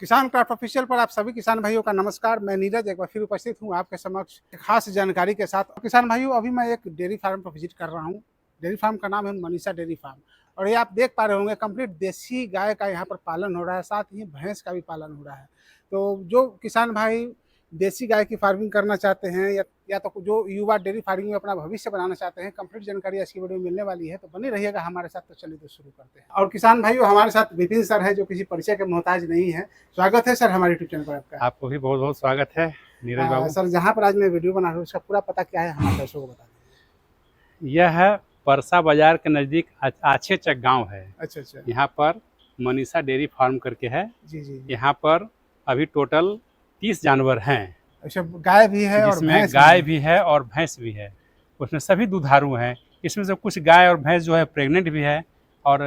किसान craft official पर आप सभी किसान भाइयों का नमस्कार। मैं नीरज एक बार फिर उपस्थित हूँ आपके समक्ष एक खास जानकारी के साथ। किसान भाइयों, अभी मैं एक डेयरी फार्म पर विजिट कर रहा हूँ। डेयरी फार्म का नाम है मनीषा डेयरी फार्म और ये आप देख पा रहे होंगे कंप्लीट देसी गाय का यहाँ पर पालन हो रहा है, साथ ही भैंस का भी पालन हो रहा है। तो जो किसान भाई देसी गाय की फार्मिंग करना चाहते हैं या तो जो युवा डेयरी फार्मिंग में अपना भविष्य बनाना चाहते हैं, कंप्लीट जानकारी आज की वीडियो में मिलने वाली है, तो बनी रहिएगा हमारे साथ। तो चलिए तो शुरू करते हैं। और किसान भाइयों, हमारे साथ विपिन सर है जो किसी परिचय के मोहताज नहीं है। स्वागत है सर हमारे यूट्यूब चैनल पर आपका। आपको भी बहुत बहुत स्वागत है नीरज बाबू। सर, जहाँ पर आज मैं वीडियो बना रहा हूँ उसका पूरा पता क्या है हमारे दर्शकों को बता दें। यह है परसा बाजार के नज़दीक आछे चक गांव है। अच्छा अच्छा। यहाँ पर मनीषा डेयरी फार्म करके है। जी जी। यहाँ पर अभी टोटल 30 जानवर हैं। अच्छा, गाय भी है और जिसमें गाय भी है और भैंस भी है। उसमें सभी दुधारू हैं। इसमें से कुछ गाय और भैंस जो है प्रेग्नेंट भी है और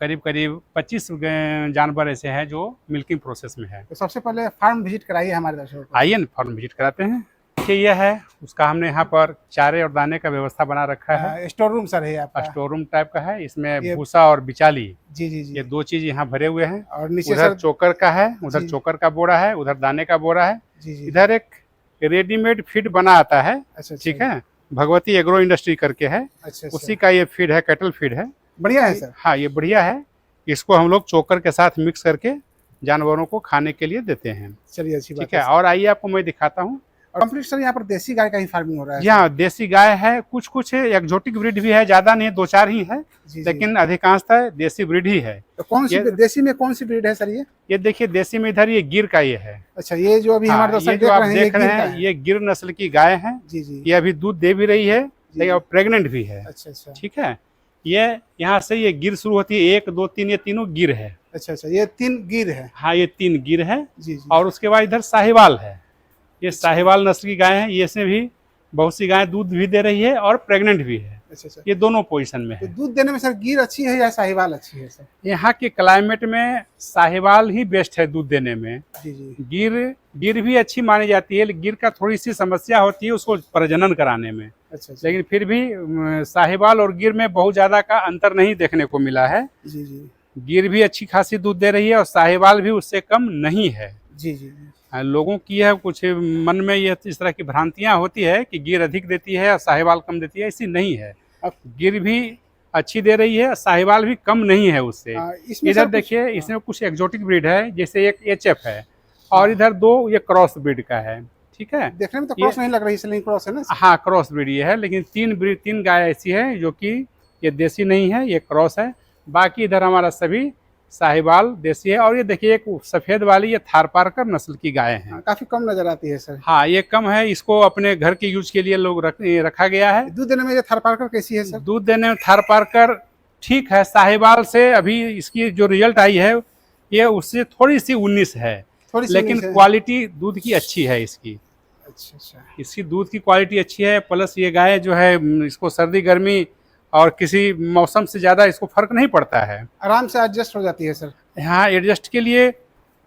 करीब करीब 25 जानवर ऐसे हैं जो मिल्किंग प्रोसेस में है। तो सबसे पहले फार्म विजिट कराइए हमारे दर्शकों को। आइए ना, फार्म विजिट कराते हैं। देखिए यह है उसका, हमने यहाँ पर चारे और दाने का व्यवस्था बना रखा है। स्टोर रूम सर है आपका? स्टोर रूम टाइप का है। इसमें भूसा और बिचाली, जी जी जी, ये दो चीज यहाँ भरे हुए हैं। और नीचे उधर सर चोकर का है, उधर चोकर का बोरा है, उधर दाने का बोरा है। जी जी। इधर एक रेडीमेड फीड बना आता है। अच्छा, ठीक है, भगवती एग्रो इंडस्ट्री करके है। अच्छा, उसी का ये फीड है, कैटल फीड है। बढ़िया है सर। हाँ, ये बढ़िया है। इसको हम लोग चोकर के साथ मिक्स करके जानवरों को खाने के लिए देते हैं। चलिए, अच्छी बात ठीक है। और आइए आपको मैं दिखाता हूँ। कंप्लीट सर यहाँ पर देसी गाय का ही फार्मिंग हो रहा है? यहाँ देसी गाय है, कुछ कुछ एक्जोटिक ब्रीड भी है, ज्यादा नहीं, 2-4 ही है। लेकिन अधिकांशतः देसी ब्रीड ही है। तो कौन सी देसी में कौन सी ब्रीड है सर? ये देखिए देसी में इधर ये गिर का ये है। अच्छा, ये जो अभी हमारे ये जो आप देख रहे हैं ये गिर नस्ल की गाय है। जी जी। ये अभी दूध दे भी रही है, लेकिन प्रेग्नेंट भी है। अच्छा अच्छा। ठीक है। ये यहाँ से ये गिर शुरू होती है, 1 2 3, ये तीनों गिर है। अच्छा अच्छा, ये 3 गिर है? हाँ, ये 3 गिर है। जी जी। और उसके बाद इधर साहिवाल है। ये साहिवाल नस्ल की गाय है। ये से भी बहुत सी गायें दूध भी दे रही है और प्रेग्नेंट भी है। अच्छा अच्छा। ये दोनों पोजीशन में है। तो दूध देने में सर गिर अच्छी है या साहिवाल अच्छी है सर? यहाँ के क्लाइमेट में साहिवाल ही बेस्ट है दूध देने में। जी जी। गिर भी अच्छी मानी जाती है, लेकिन गिर का थोड़ी सी समस्या होती है उसको प्रजनन कराने में। अच्छा अच्छा। लेकिन फिर भी साहिवाल और गिर में बहुत ज्यादा का अंतर नहीं देखने को मिला है। जी जी। गिर भी अच्छी खासी दूध दे रही है और साहिवाल भी उससे कम नहीं है। जी जी। लोगों की है कुछ मन में ये इस तरह की भ्रांतियां होती है कि गिर अधिक देती है और साहिवाल कम देती है। ऐसी नहीं है। गिर भी अच्छी दे रही है, साहिवाल भी कम नहीं है उससे। इधर देखिए, इसमें कुछ एक्जोटिक ब्रीड है, जैसे एक HF है और इधर 2 ये क्रॉस ब्रीड का है। ठीक है, देखने में तो क्रॉस नहीं लग रही है, क्रॉस है ना? हाँ, क्रॉस ब्रीड ये है। लेकिन 3 गाय ऐसी है जो कि ये देसी नहीं है, ये क्रॉस है। बाकी इधर हमारा सभी साहिवाल देसी है। और ये देखिए एक सफेद वाली ये थारपारकर नस्ल की गाय है। काफी कम नजर आती है सर। हाँ, ये कम है। इसको अपने घर के यूज के लिए लोग रखा गया है। दूध देने में ये थारपारकर कैसी है सर? दूध देने में थारपारकर ठीक है। साहिवाल से अभी इसकी जो रिजल्ट आई है ये उससे थोड़ी सी 19 है, लेकिन क्वालिटी दूध की अच्छी है इसकी। अच्छा अच्छा। इसकी दूध की क्वालिटी अच्छी है। प्लस ये गाय जो है इसको सर्दी गर्मी और किसी मौसम से ज़्यादा इसको फर्क नहीं पड़ता है, आराम से एडजस्ट हो जाती है सर। यहाँ एडजस्ट के लिए,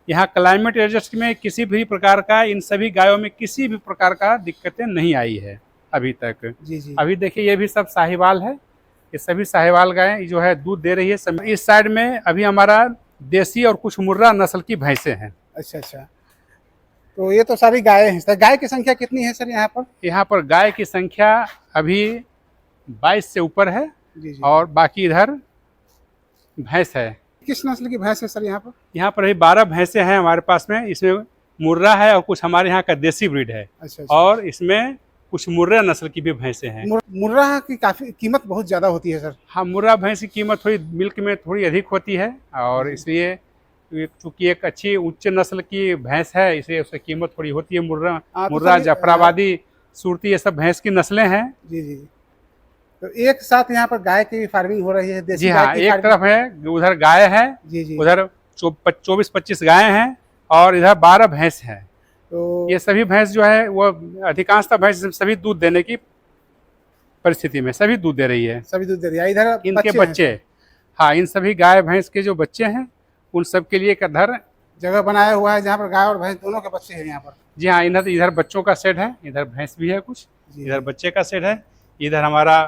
यहाँ क्लाइमेट एडजस्ट में किसी भी प्रकार का, इन सभी गायों में किसी भी प्रकार का दिक्कतें नहीं आई है अभी तक। जी जी। अभी देखिए ये भी सब साहिवाल है। ये सभी साहिवाल गायें जो है दूध दे रही है। इस साइड में अभी हमारा देसी और कुछ मुर्रा नस्ल की भैंसें हैं। अच्छा अच्छा। तो ये तो सारी गायें हैं सर। गाय की संख्या कितनी है सर यहाँ पर? यहाँ पर गाय की संख्या अभी 22 से ऊपर है। जी जी। और बाकी इधर भैंस है। किस नस्ल की भैंस है सर यहाँ पर? यहाँ पर अभी 12 भैंसें हैं हमारे पास में। इसमें मुर्रा है और कुछ हमारे यहाँ का देसी ब्रीड है। अच्छा अच्छा। और इसमें कुछ मुर्रा नस्ल की भी भैंसें हैं। मुर्रा की काफी कीमत बहुत ज्यादा होती है सर। हाँ, मुर्रा भैंस की कीमत थोड़ी मिल्क में थोड़ी अधिक होती है और इसलिए चूंकि एक अच्छी उच्च नस्ल की भैंस है इसलिए उसकी कीमत थोड़ी होती है। मुर्रा, जाफराबादी, सूरती, ये सब भैंस की नस्लें हैं। जी जी। तो एक साथ यहाँ पर गाय की फार्मिंग हो रही है देसी? जी हाँ, एक तरफ है उधर गाय है। जी जी। उधर 24-25 गायें हैं और इधर 12 भैंस हैं। तो ये सभी भैंस जो है वो अधिकांशतः भैंस सभी दूध देने की परिस्थिति में सभी दूध दे रही है। सभी दूध दे रही है। इधर इनके बच्चे, हाँ, इन सभी गाय भैंस के जो बच्चे हैं उन सब के लिए एक अधर जगह बनाया हुआ है जहाँ पर गाय और भैंस दोनों के बच्चे हैं यहाँ पर। जी हाँ, इधर बच्चों का सेट है, इधर भैंस भी है कुछ, इधर बच्चे का सेट है। इधर हमारा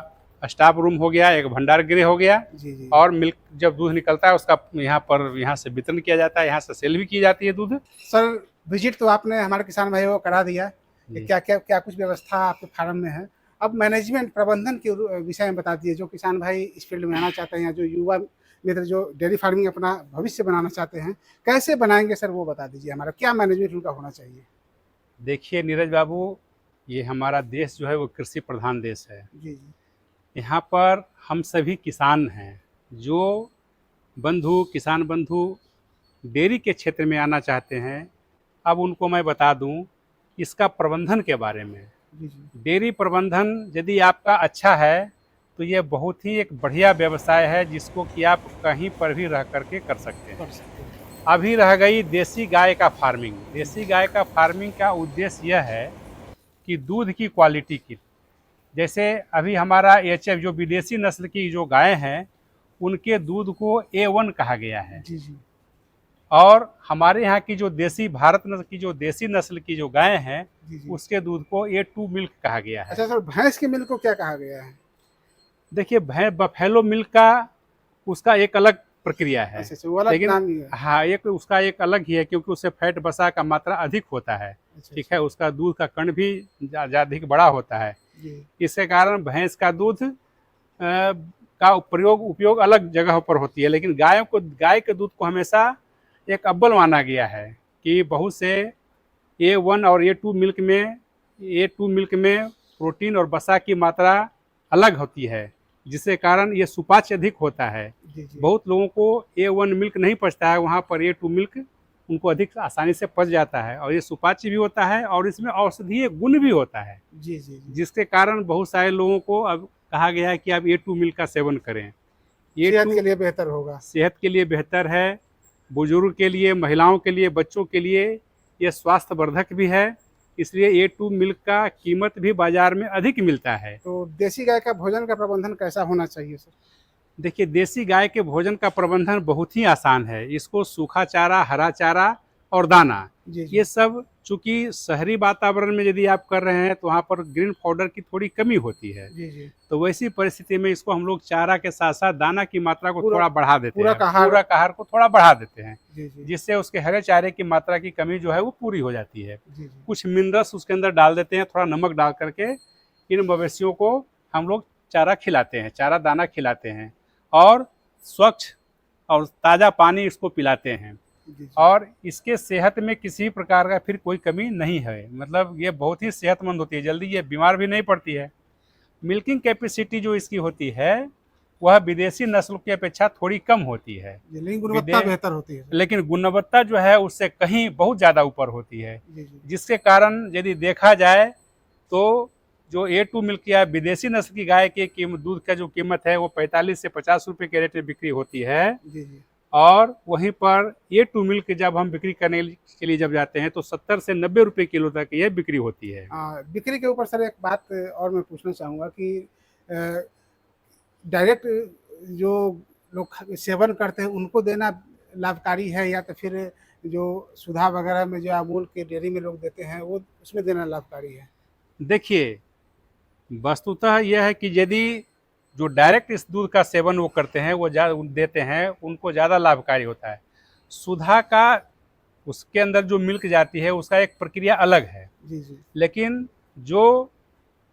स्टाफ रूम हो गया, एक भंडार गृह हो गया, जी जी। और मिल्क जब दूध निकलता है उसका यहाँ से वितरण किया जाता है, यहाँ से सेल भी की जाती है दूध। सर विजिट तो आपने हमारे किसान भाइयों को करा दिया कि जी। क्या कुछ व्यवस्था आपके फार्म में है। अब मैनेजमेंट प्रबंधन के विषय में बता दीजिए, जो किसान भाई इस फील्ड में आना चाहते हैं या जो युवा मित्र जो डेयरी फार्मिंग अपना भविष्य बनाना चाहते हैं, कैसे बनाएंगे सर, वो बता दीजिए। हमारा क्या मैनेजमेंट उनका होना चाहिए? देखिए नीरज बाबू, ये हमारा देश जो है वो कृषि प्रधान देश है। जी जी। यहाँ पर हम सभी किसान हैं। जो किसान बंधु डेयरी के क्षेत्र में आना चाहते हैं, अब उनको मैं बता दूं इसका प्रबंधन के बारे में। जी जी। डेयरी प्रबंधन यदि आपका अच्छा है तो ये बहुत ही एक बढ़िया व्यवसाय है, जिसको कि आप कहीं पर भी रह करके कर सकते हैं। कर सकते हैं। अभी रह गई देसी गाय का फार्मिंग। देसी गाय का फार्मिंग का उद्देश्य यह है कि दूध की क्वालिटी की, जैसे अभी हमारा एचएफ जो विदेशी नस्ल की जो गाय हैं, उनके दूध को A1 कहा गया है। जी जी। और हमारे यहाँ की जो देसी भारत नस्ल की जो देसी नस्ल की जो गाय हैं, जी जी। उसके दूध को A2 मिल्क कहा गया है। अच्छा सर, भैंस के मिल्क को क्या कहा गया है? देखिए बफेलो मिल्क का उसका एक अलग प्रक्रिया है। अच्छा अच्छा, वो अलग लेकिन नाम ही है। हाँ, एक उसका एक अलग ही है, क्योंकि उससे फैट वसा का मात्रा अधिक होता है। अच्छा ठीक अच्छा। है, उसका दूध का कण भी अधिक बड़ा होता है। जी इसके कारण भैंस का दूध का उपयोग अलग जगह पर होती है, लेकिन गाय के दूध को हमेशा एक अव्वल माना गया है कि बहुत से A1 और A2 मिल्क में प्रोटीन और वसा की मात्रा अलग होती है, जिसके कारण ये सुपाच्य अधिक होता है। जी जी। बहुत लोगों को A1 मिल्क नहीं पचता है, वहाँ पर A2 मिल्क उनको अधिक आसानी से पच जाता है, और ये सुपाच्य भी होता है और इसमें औषधीय गुण भी होता है, जी जी जी। जिसके कारण बहुत सारे लोगों को अब कहा गया है कि आप A2 मिल्क का सेवन करें। सेहत A2 के लिए बेहतर होगा। सेहत के लिए बेहतर है, बुजुर्ग के लिए, महिलाओं के लिए, बच्चों के लिए ये स्वास्थ्यवर्धक भी है। इसलिए A2 मिल्क का कीमत भी बाजार में अधिक मिलता है। तो देसी गाय का भोजन का प्रबंधन कैसा होना चाहिए सर? देखिए देसी गाय के भोजन का प्रबंधन बहुत ही आसान है। इसको सूखा चारा, हरा चारा और दाना, जी जी। ये सब चूंकि शहरी वातावरण में यदि आप कर रहे हैं तो वहाँ पर ग्रीन पाउडर की थोड़ी कमी होती है। जी जी। तो वैसी परिस्थिति में इसको हम लोग चारा के साथ साथ दाना की मात्रा को पूरा- थोड़ा बढ़ा देते हैं, पूरक आहार को थोड़ा बढ़ा देते हैं, जी जी। जिससे उसके हरे चारे की मात्रा की कमी जो है वो पूरी हो जाती है। जी जी। कुछ मिनरल्स उसके अंदर डाल देते हैं, थोड़ा नमक डाल करके इन मवेशियों को हम लोग चारा खिलाते हैं, चारा दाना खिलाते हैं, और स्वच्छ और ताज़ा पानी इसको पिलाते हैं। जी जी। और इसके सेहत में किसी प्रकार का फिर कोई कमी नहीं है, मतलब ये बहुत ही सेहतमंद होती है, जल्दी ये बीमार भी नहीं पड़ती है। मिल्किंग कैपेसिटी जो इसकी होती है वह विदेशी नस्ल की अपेक्षा थोड़ी कम होती है, लेकिन गुणवत्ता बेहतर होती है। लेकिन गुणवत्ता जो है उससे कहीं बहुत ज़्यादा ऊपर होती है, जी जी। जिसके कारण यदि देखा जाए तो जो A2 मिल्क या विदेशी नस्ल की गाय की कीमत, दूध का जो कीमत है वो 45 से 50 रुपये के रेट में बिक्री होती है, जी जी। और वहीं पर A2 मिल्क जब हम बिक्री करने के लिए जब जाते हैं तो 70 से 90 रुपये किलो तक यह बिक्री होती है। बिक्री के ऊपर सर एक बात और मैं पूछना चाहूँगा कि डायरेक्ट जो लोग सेवन करते हैं उनको देना लाभकारी है, या तो फिर जो सुधा वगैरह में जो अमूल के डेयरी में लोग देते हैं वो उसमें देना लाभकारी है? देखिए वस्तुतः यह है कि यदि जो डायरेक्ट इस दूध का सेवन वो करते हैं, वो देते हैं, उनको ज़्यादा लाभकारी होता है। सुधा का उसके अंदर जो मिल्क जाती है उसका एक प्रक्रिया अलग है, जी जी। लेकिन जो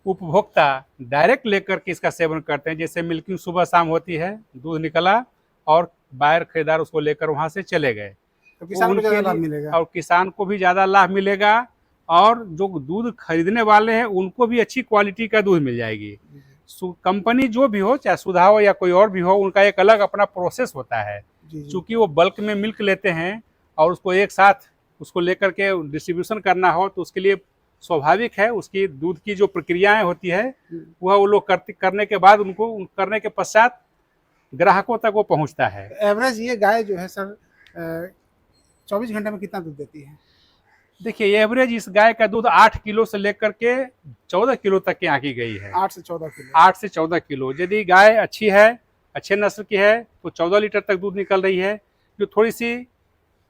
उपभोक्ता डायरेक्ट लेकर के इसका सेवन करते हैं, जैसे मिल्किंग सुबह शाम होती है, दूध निकला और बायर खरीदार उसको लेकर वहाँ से चले गए, तो किसान को ज़्यादा लाभ लिए मिलेगा। और किसान को भी ज़्यादा लाभ मिलेगा, और जो दूध खरीदने वाले हैं उनको भी अच्छी क्वालिटी का दूध मिल जाएगी। जी कंपनी जो भी हो, चाहे सुधा हो या कोई और भी हो, उनका एक अलग अपना प्रोसेस होता है, जी जी। चूँकि वो बल्क में मिल्क लेते हैं और उसको एक साथ उसको लेकर के डिस्ट्रीब्यूशन करना हो तो उसके लिए स्वाभाविक है उसकी दूध की जो प्रक्रियाएं होती है वह वो लोग करने के बाद उनको करने के पश्चात ग्राहकों तक वो पहुंचता है। एवरेज ये गाय जो है सर 24 घंटे में कितना दूध देती है? देखिए एवरेज इस गाय का दूध 8 किलो से लेकर के 14 किलो तक की आंकी गई है। 8 से 14 किलो। 8 से 14 किलो। यदि गाय अच्छी है, अच्छे नस्ल की है, तो 14 लीटर तक दूध निकल रही है। जो थोड़ी सी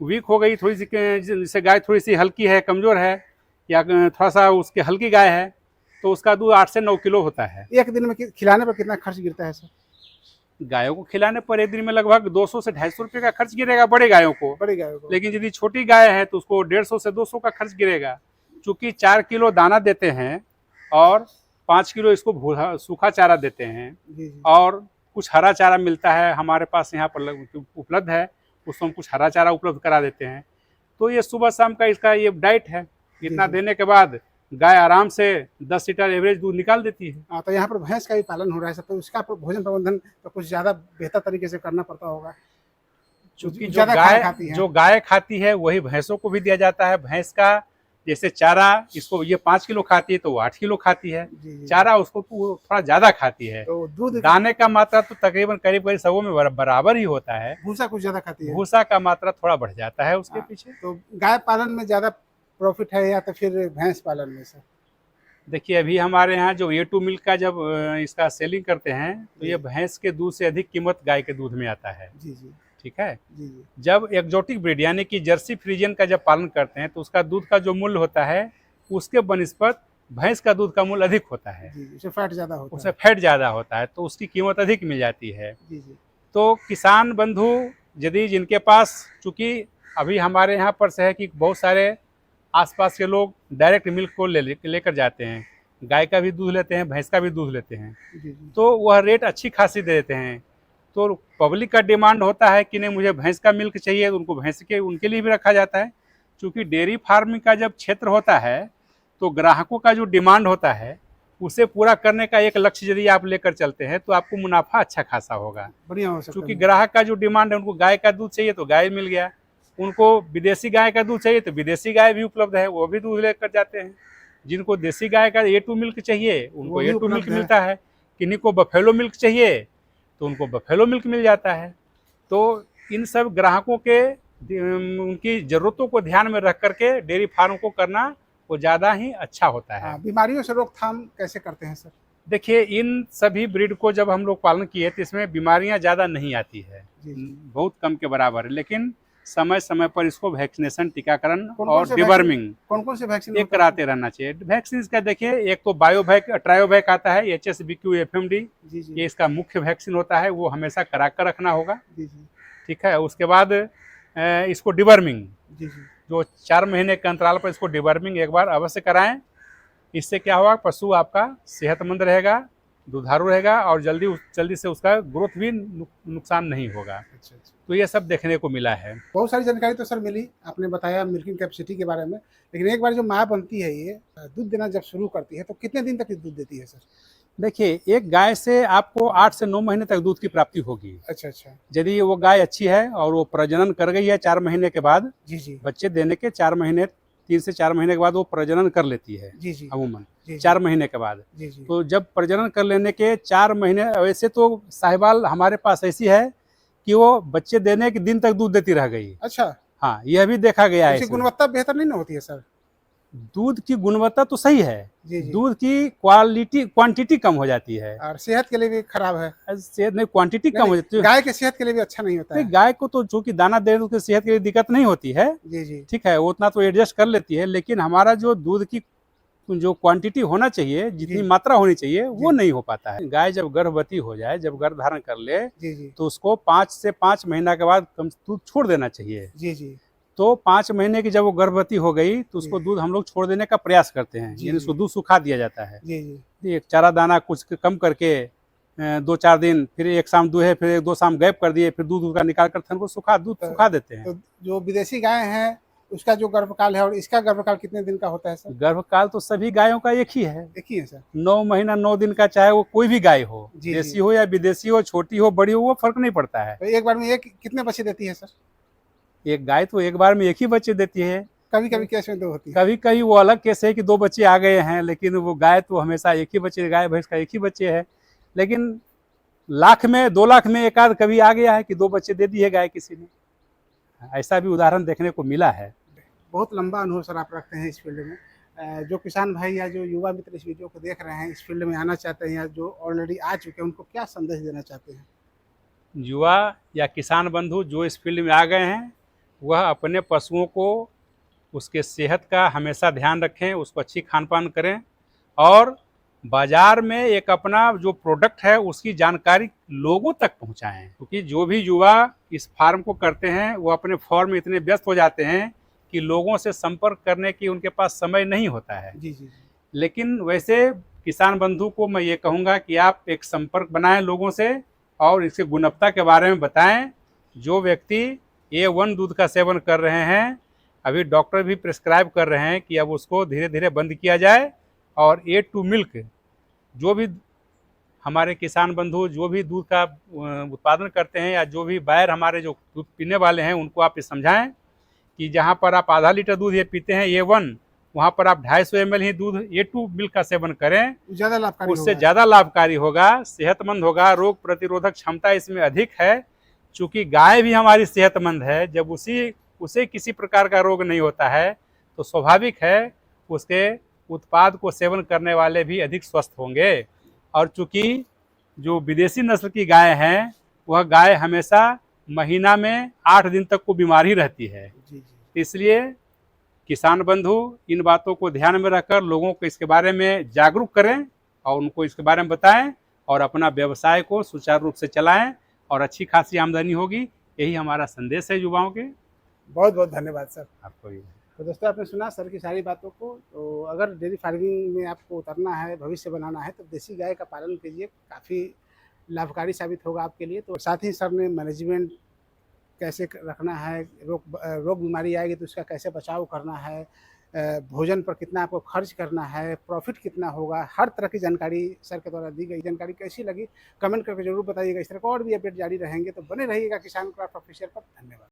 वीक हो गई, जैसे गाय थोड़ी सी हल्की है, कमज़ोर है, या थोड़ा सा उसकी हल्की गाय है, तो उसका दूध 8 से 9 किलो होता है। एक दिन में खिलाने पर कितना खर्च गिरता है सर? गायों को खिलाने पर एक दिन में लगभग 200 से 250 रुपये का खर्च गिरेगा बड़े गायों को। बड़ी गायों को। लेकिन यदि छोटी गाय है तो उसको 150 से 200 का खर्च गिरेगा। चूंकि 4 किलो दाना देते हैं और 5 किलो इसको सूखा चारा देते हैं, जी जी। और कुछ हरा चारा मिलता है हमारे पास यहाँ पर उपलब्ध है, उसको हम कुछ हरा चारा उपलब्ध करा देते हैं। तो ये सुबह शाम का इसका ये डाइट है। इतना जी। देने के बाद गाय आराम से 10 लीटर एवरेज दूध निकाल देती है। हाँ, तो यहाँ पर भैंस का भी पालन हो रहा है सर, तो उसका भोजन प्रबंधन तो कुछ ज़्यादा बेहतर तरीके से करना पड़ता होगा, क्योंकि खाती है। जो गाय खाती है वही भैंसों को भी दिया जाता है। भैंस का जैसे चारा इसको ये 5 किलो खाती है तो वो 8 किलो खाती है। चारा उसको थोड़ा ज्यादा खाती है। तो दूध दाने का मात्रा तो तकरीबन करीब सबों में बराबर ही होता है। भूसा कुछ ज्यादा खाती है, भूसा का मात्रा थोड़ा बढ़ जाता है उसके पीछे। तो गाय पालन में ज्यादा प्रॉफिट है या तो फिर भैंस पालन में सर? देखिए अभी हमारे यहाँ जो A2 मिल्क का जब इसका सेलिंग करते हैं तो ये भैंस के दूध से अधिक कीमत गाय के दूध में आता है। जी जी। ठीक है। जी जी। जब एक्जोटिक ब्रीड यानी कि जर्सी फ्रीजियन का जब पालन करते हैं तो उसका दूध का जो मूल्य होता है उसके बनिस्पत भैंस का दूध का मूल्य अधिक होता है। उससे फैट ज्यादा होता है। उससे फैट ज्यादा होता है तो उसकी कीमत अधिक मिल जाती है। जी जी। तो किसान बंधु यदि जिनके पास, चूंकि अभी हमारे यहाँ पर से है कि बहुत सारे आसपास के लोग डायरेक्ट मिल्क को लेकर जाते हैं, गाय का भी दूध लेते हैं, भैंस का भी दूध लेते हैं। जी जी। तो वह रेट अच्छी खासी दे देते हैं। तो पब्लिक का डिमांड होता है कि नहीं मुझे भैंस का मिल्क चाहिए, तो उनको भैंस के उनके लिए भी रखा जाता है। क्योंकि डेयरी फार्मिंग का जब क्षेत्र होता है तो ग्राहकों का जो डिमांड होता है उसे पूरा करने का एक लक्ष्य यदि आप लेकर चलते हैं तो आपको मुनाफा अच्छा खासा होगा। बढ़िया हो सकता है। क्योंकि ग्राहक का जो डिमांड है, उनको गाय का दूध चाहिए तो गाय मिल गया, उनको विदेशी गाय का दूध चाहिए तो विदेशी गाय भी उपलब्ध है, वो भी दूध लेकर जाते हैं। जिनको देसी गाय का A2 मिल्क चाहिए उनको A2 मिल्क मिलता है, किन्हीं को बफेलो मिल्क चाहिए तो उनको बफेलो मिल्क मिल जाता है। तो इन सब ग्राहकों के उनकी ज़रूरतों को ध्यान में रख करके डेयरी फार्म को करना वो ज़्यादा ही अच्छा होता है। बीमारियों से रोकथाम कैसे करते हैं सर? देखिए इन सभी ब्रीड को जब हम लोग पालन किए तो इसमें बीमारियां ज़्यादा नहीं आती है, बहुत कम के बराबर है। लेकिन समय समय पर इसको वैक्सीनेशन, टीकाकरण और डिवर्मिंग कौन से वैक्सीन एक कराते रहना चाहिए। वैक्सीन का देखिए एक तो बायोवैक, ट्रायोवैक आता है, HSBQ FMD, ये इसका मुख्य वैक्सीन होता है, वो हमेशा करा कर रखना होगा। ठीक है। उसके बाद इसको डिवर्मिंग, जो 4 महीने के अंतराल पर इसको डिवर्मिंग एक बार अवश्य कराएं। इससे क्या होगा, पशु आपका सेहतमंद रहेगा, दुधारू रहेगा और जल्दी से उसका ग्रोथ भी नुकसान नहीं होगा। अच्छा। तो ये सब देखने को मिला है। बहुत सारी जानकारी तो सर मिली, आपने बताया मिल्किंग कैपेसिटी के बारे में, लेकिन एक बार जो माँ बनती है ये दूध देना जब शुरू करती है तो कितने दिन तक दूध देती है सर? देखिए एक गाय से आपको 8 से 9 महीने तक दूध की प्राप्ति होगी। अच्छा अच्छा। यदि वो गाय अच्छी है और वो प्रजनन कर गई है 4 महीने के बाद, जी बच्चे देने के 3 से 4 महीने के बाद वो प्रजनन कर लेती है अमूमन 4 महीने के बाद। तो जब प्रजनन कर लेने के 4 महीने, वैसे तो साहिवाल हमारे पास ऐसी है कि वो बच्चे देने के दिन तक दूध देती रह गई। अच्छा। हाँ, यह भी देखा गया है। गुणवत्ता बेहतर नहीं होती है सर? दूध की गुणवत्ता तो सही है, दूध की क्वांटिटी कम हो जाती है और सेहत के लिए भी खराब है। सेहत नहीं, क्वांटिटी कम हो जाती है। गाय के सेहत के लिए भी अच्छा नहीं होता है। गाय को तो चूंकि दाना दे उसके सेहत के लिए दिक्कत नहीं होती है। जी। ठीक है, वो उतना तो एडजस्ट कर लेती है। लेकिन हमारा जो दूध की जो क्वांटिटी होना चाहिए, जितनी मात्रा होनी चाहिए, वो नहीं हो पाता है। गाय जब गर्भवती हो जाए, जब गर्भ धारण कर ले, तो उसको 5 से 5 महीना के बाद कम दूध छोड़ देना चाहिए। जी। तो 5 महीने की जब वो गर्भवती हो गई तो उसको दूध हम लोग छोड़ देने का प्रयास करते हैं, यानी उसको दूध सुखा दिया जाता है। एक चारा दाना कुछ कम करके 2-4 दिन, फिर एक शाम दूहे, फिर 1-2 शाम गैप कर दिए, फिर दूध उसका निकाल कर थन को सुखा देते हैं। तो जो विदेशी गाय है उसका जो गर्भकाल है और इसका गर्भकाल कितने दिन का होता है सर? गर्भकाल तो सभी गायों का एक ही है सर। 9 महीना 9 दिन का, चाहे वो कोई भी गाय हो, देसी हो या विदेशी हो, छोटी हो बड़ी हो, वो फर्क नहीं पड़ता है। तो एक बार में कितने बच्चे देती है सर? एक गाय तो एक बार में एक ही बच्चे देती है। कभी केस में 2 होती है। कभी वो अलग केस है कि 2 बच्चे आ गए हैं, लेकिन वो गाय तो हमेशा एक ही बच्चे, गाय भैंस का एक ही बच्चे है। लेकिन 2 लाख में एक आध कभी आ गया है कि 2 बच्चे दे दिए गाय किसी ने, ऐसा भी उदाहरण देखने को मिला है। बहुत लंबा अनुभव सर आप रखते हैं इस फील्ड में। जो किसान भाई या जो युवा मित्र इस वीडियो को देख रहे हैं, इस फील्ड में आना चाहते हैं या जो ऑलरेडी आ चुके हैं, उनको क्या संदेश देना चाहते हैं? युवा या किसान बंधु जो इस फील्ड में आ गए हैं, वह अपने पशुओं को उसके सेहत का हमेशा ध्यान रखें, उसको अच्छी खान पान करें और बाजार में एक अपना जो प्रोडक्ट है उसकी जानकारी लोगों तक पहुंचाएं, क्योंकि जो भी युवा इस फार्म को करते हैं वो अपने फार्म में इतने व्यस्त हो जाते हैं कि लोगों से संपर्क करने की उनके पास समय नहीं होता है। जी जी जी। लेकिन वैसे किसान बंधु को मैं ये कहूँगा कि आप एक संपर्क बनाएं लोगों से और इसके गुणवत्ता के बारे में बताएं। जो व्यक्ति A1 दूध का सेवन कर रहे हैं, अभी डॉक्टर भी प्रिस्क्राइब कर रहे हैं कि अब उसको धीरे धीरे बंद किया जाए, और A2 मिल्क जो भी हमारे किसान बंधु जो भी दूध का उत्पादन करते हैं या जो भी बायर हमारे जो दूध पीने वाले हैं उनको आप ये समझाएं कि जहाँ पर आप आधा लीटर दूध ये पीते हैं A1, वहाँ पर आप 250 ml ही दूध A2 मिल्क का सेवन करें, ज़्यादा लाभकारी उससे होगा। ज़्यादा लाभकारी होगा, सेहतमंद होगा, रोग प्रतिरोधक क्षमता इसमें अधिक है। चूँकि गाय भी हमारी सेहतमंद है, जब उसे किसी प्रकार का रोग नहीं होता है तो स्वाभाविक है उसके उत्पाद को सेवन करने वाले भी अधिक स्वस्थ होंगे। और चूँकि जो विदेशी नस्ल की गाय हैं, वह गाय हमेशा महीना में 8 दिन तक को बीमार ही रहती है। जी जी। इसलिए किसान बंधु इन बातों को ध्यान में रखकर लोगों को इसके बारे में जागरूक करें और उनको इसके बारे में बताएं और अपना व्यवसाय को सुचारू रूप से चलाएं और अच्छी खासी आमदनी होगी। यही हमारा संदेश है युवाओं के। बहुत बहुत धन्यवाद सर। आपको भी। तो दोस्तों, आपने सुना सर की सारी बातों को। तो अगर डेयरी फार्मिंग में आपको उतरना है, भविष्य बनाना है, तो देसी गाय का पालन कीजिए, काफ़ी लाभकारी साबित होगा आपके लिए। तो साथ ही सर ने मैनेजमेंट कैसे रखना है, रोग बीमारी आएगी तो उसका कैसे बचाव करना है, भोजन पर कितना आपको खर्च करना है, प्रॉफिट कितना होगा, हर तरह की जानकारी सर के द्वारा दी गई। जानकारी कैसी लगी कमेंट करके जरूर बताइएगा। इस तरह का और भी अपडेट जारी रहेंगे, तो बने रहिएगा किसान क्राफ्ट ऑफिशियल पर। धन्यवाद।